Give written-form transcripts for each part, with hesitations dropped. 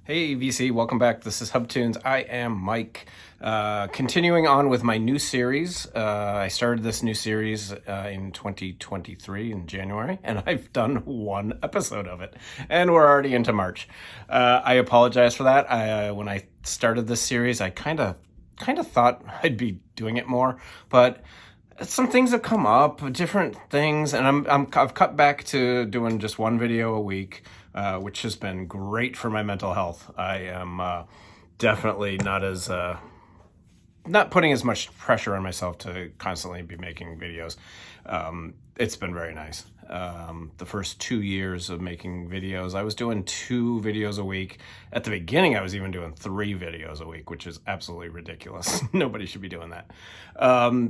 Hey VC, welcome back. This is HubTunes. I am Mike. Continuing on with my new series. I started this new series in 2023 in January, and I've done one episode of it, and we're already into March. I apologize for that. When I started this series, I kind of thought I'd be doing it more, but some things have come up, different things, and I've cut back to doing just one video a week, which has been great for my mental health. I am definitely not putting as much pressure on myself to constantly be making videos. It's been very nice. The first 2 years of making videos, I was doing 2 videos a week. At the beginning, I was even doing 3 videos a week, which is absolutely ridiculous. Nobody should be doing that.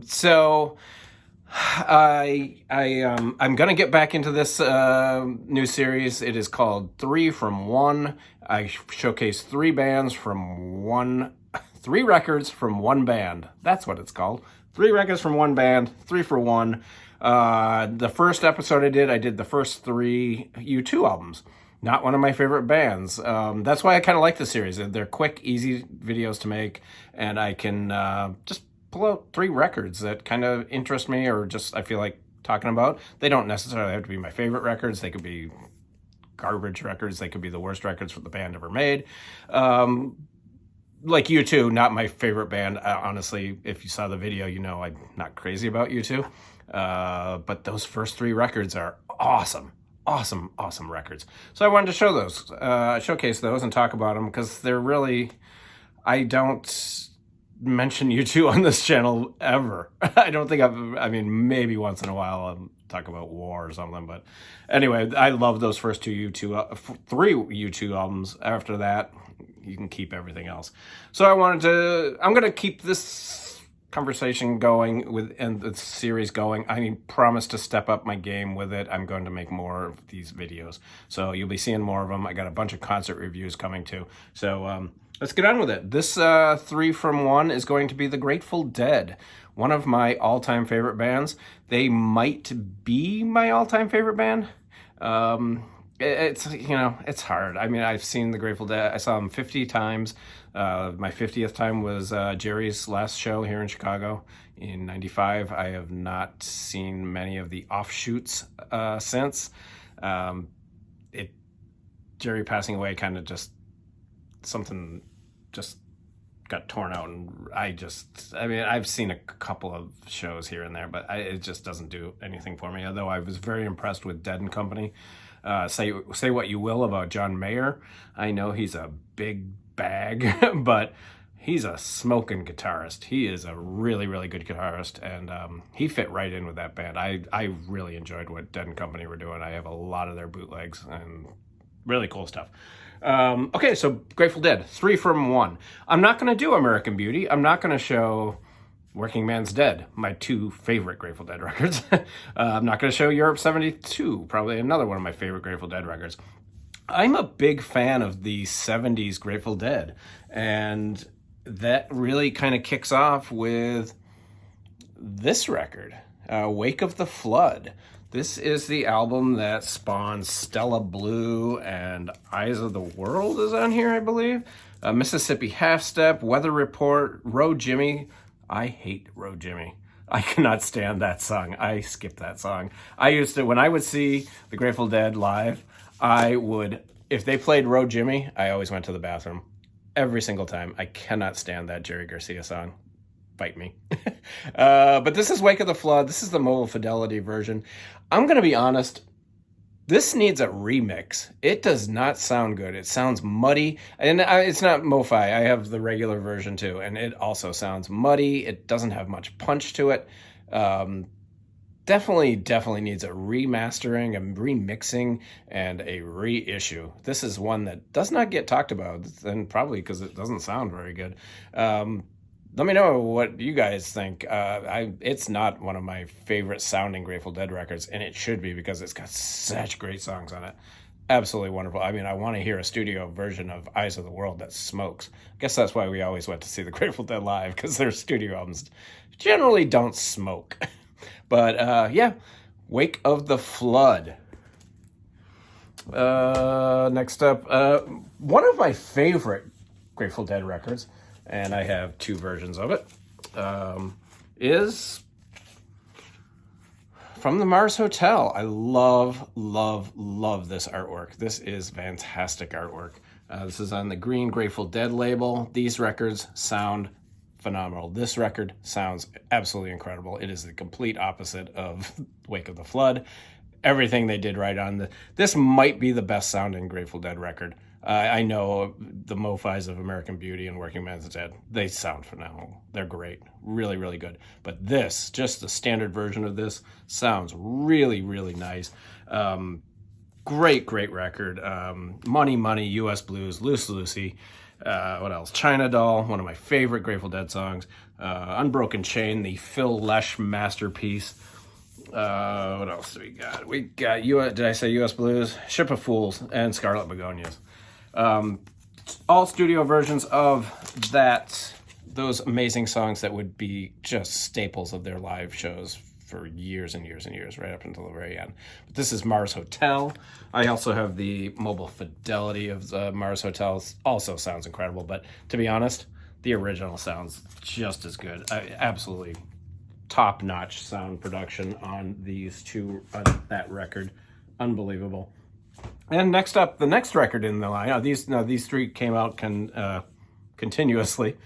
So I'm gonna get back into this new series. It is called 3 from 1. I showcase 3 records from one band. That's what it's called. 3 records from one band, 3 for 1. The first episode I did the first 3 U2 albums. Not one of my favorite bands. That's why I kind of like the series. They're quick, easy videos to make, and I can just pull out 3 records that kind of interest me or just I feel like talking about. They don't necessarily have to be my favorite records. They could be garbage records. They could be the worst records for the band ever made. Like U2, not my favorite band. Honestly, if you saw the video, you know I'm not crazy about U2. But those first 3 records are awesome. Awesome records. So I wanted to show those, showcase those and talk about them because they're really, I don't mention U2 on this channel ever. I don't think I mean, maybe once in a while I'll talk about War or something, but anyway, I love those first 3 U2 albums. After that, you can keep everything else. So I'm going to keep this conversation going and the series going. I promise to step up my game with it. I'm going to make more of these videos. So you'll be seeing more of them. I got a bunch of concert reviews coming too. So let's get on with it. This 3 from 1 is going to be the Grateful Dead, one of my all-time favorite bands. They might be my all-time favorite band. It's hard. I mean, I've seen the Grateful Dead. I saw them 50 times. My 50th time was Jerry's last show here in Chicago in '95. I have not seen many of the offshoots since. Jerry passing away kind of just something just got torn out, and I've seen a couple of shows here and there, but it just doesn't do anything for me. Although I was very impressed with Dead and Company. Say what you will about John Mayer. I know he's a big bag, but he's a smoking guitarist. He is a really, really good guitarist, and he fit right in with that band. I really enjoyed what Dead and Company were doing. I have a lot of their bootlegs and really cool stuff. Okay, so Grateful Dead, 3 from 1. I'm not going to do American Beauty. I'm not going to show Working Man's Dead, my 2 favorite Grateful Dead records. I'm not going to show Europe 72, probably another one of my favorite Grateful Dead records. I'm a big fan of the 70s Grateful Dead, and that really kind of kicks off with this record, Wake of the Flood. This is the album that spawned Stella Blue and Eyes of the World is on here, I believe. Mississippi Half Step, Weather Report, Road Jimmy. I hate Road Jimmy. I cannot stand that song. I skip that song. When I would see the Grateful Dead live, if they played Road Jimmy, I always went to the bathroom. Every single time. I cannot stand that Jerry Garcia song. Bite me. But this is Wake of the Flood. This is the Mobile Fidelity version. I'm going to be honest. This needs a remix. It does not sound good. It sounds muddy. And it's not MoFi. I have the regular version too. And it also sounds muddy. It doesn't have much punch to it. Definitely needs a remastering, a remixing, and a reissue. This is one that does not get talked about, and probably because it doesn't sound very good. Let me know what you guys think. It's not one of my favorite sounding Grateful Dead records, and it should be because it's got such great songs on it. Absolutely wonderful. I mean, I want to hear a studio version of Eyes of the World that smokes. I guess that's why we always went to see the Grateful Dead live, because their studio albums generally don't smoke. But yeah, Wake of the Flood. Next up, one of my favorite Grateful Dead records, and I have two versions of it, is from the Mars Hotel. I love, love, love this artwork. This is fantastic artwork. This is on the Green Grateful Dead label. These records sound phenomenal. This record sounds absolutely incredible. It is the complete opposite of Wake of the Flood. Everything they did right on this might be the best sounding Grateful Dead record. I know the Mo-Fis of American Beauty and Working Man's Dead, they sound phenomenal. They're great. Really, really good. But this, just the standard version of this, sounds really, really nice. Great, great record. Money, Money, U.S. Blues, Loose Lucy. What else? China Doll, one of my favorite Grateful Dead songs. Unbroken Chain, the Phil Lesh masterpiece. What else do we got? We got did I say U.S. Blues? Ship of Fools and Scarlet Begonias. All studio versions of those amazing songs that would be just staples of their live shows for years and years and years, right up until the very end. But this is Mars Hotel. I also have the Mobile Fidelity of the Mars Hotel. Also sounds incredible, but to be honest, the original sounds just as good. Absolutely top-notch sound production on these two, that record. Unbelievable. And next up, the next record in the line. These three came out continuously.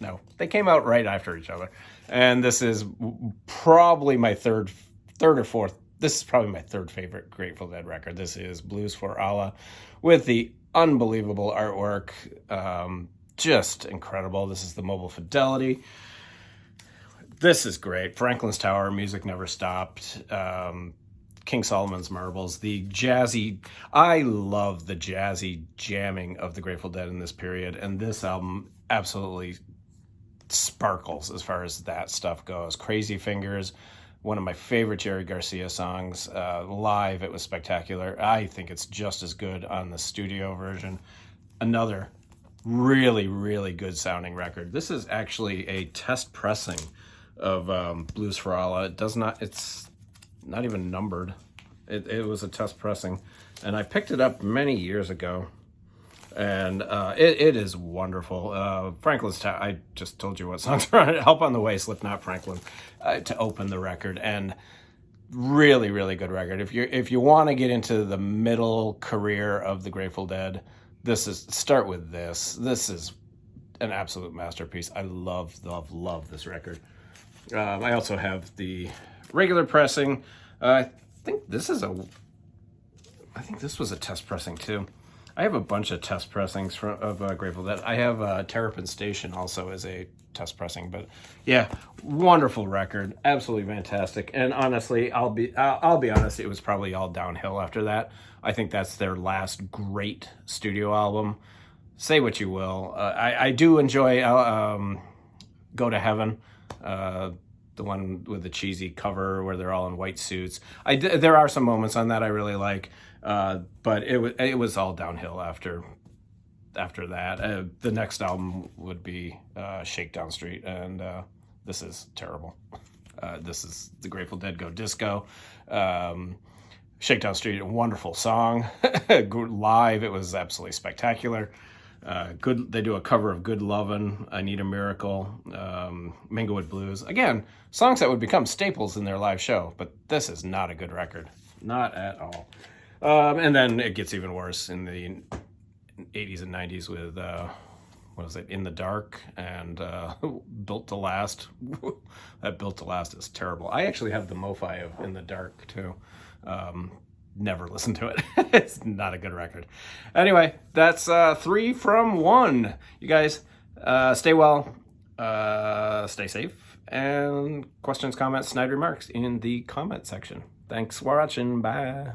No, they came out right after each other. And this is probably my third or fourth. This is probably my third favorite Grateful Dead record. This is Blues for Allah with the unbelievable artwork. Just incredible. This is the Mobile Fidelity. This is great. Franklin's Tower, Music Never Stopped. King Solomon's Marbles, the jazzy. I love the jazzy jamming of the Grateful Dead in this period, and this album absolutely sparkles as far as that stuff goes. Crazy Fingers, one of my favorite Jerry Garcia songs. Live, it was spectacular. I think it's just as good on the studio version. Another really, really good sounding record. This is actually a test pressing of Blues for Allah. It's not even numbered. It was a test pressing, and I picked it up many years ago, and it is wonderful. Franklin's Tower, I just told you what songs are on it. Help on the Way, Slipknot, Franklin, to open the record, and really, really good record. If you want to get into the middle career of the Grateful Dead, start with this. This is an absolute masterpiece. I love, love, love this record. I also have the regular pressing. I think this was a test pressing too. I have a bunch of test pressings of Grateful Dead. I have Terrapin Station also as a test pressing, but yeah, wonderful record, absolutely fantastic. And honestly, I'll be honest, it was probably all downhill after that. I think that's their last great studio album. Say what you will, I do enjoy Go to Heaven. The one with the cheesy cover where they're all in white suits. There are some moments on that I really like, but it was all downhill after that. The next album would be Shakedown Street, and this is terrible. This is the Grateful Dead Go Disco. Shakedown Street, a wonderful song. Live, it was absolutely spectacular. Good. They do a cover of Good Lovin', I Need a Miracle, Minglewood Blues. Again, songs that would become staples in their live show, but this is not a good record. Not at all. And then it gets even worse in the 80s and 90s with, what is it, In the Dark and Built to Last. That Built to Last is terrible. I actually have the Mo-Fi of In the Dark, too. Never listen to it. It's not a good record. Anyway, that's 3 from 1. You guys, stay well, stay safe, and questions, comments, snide remarks in the comment section. Thanks for watching. Bye.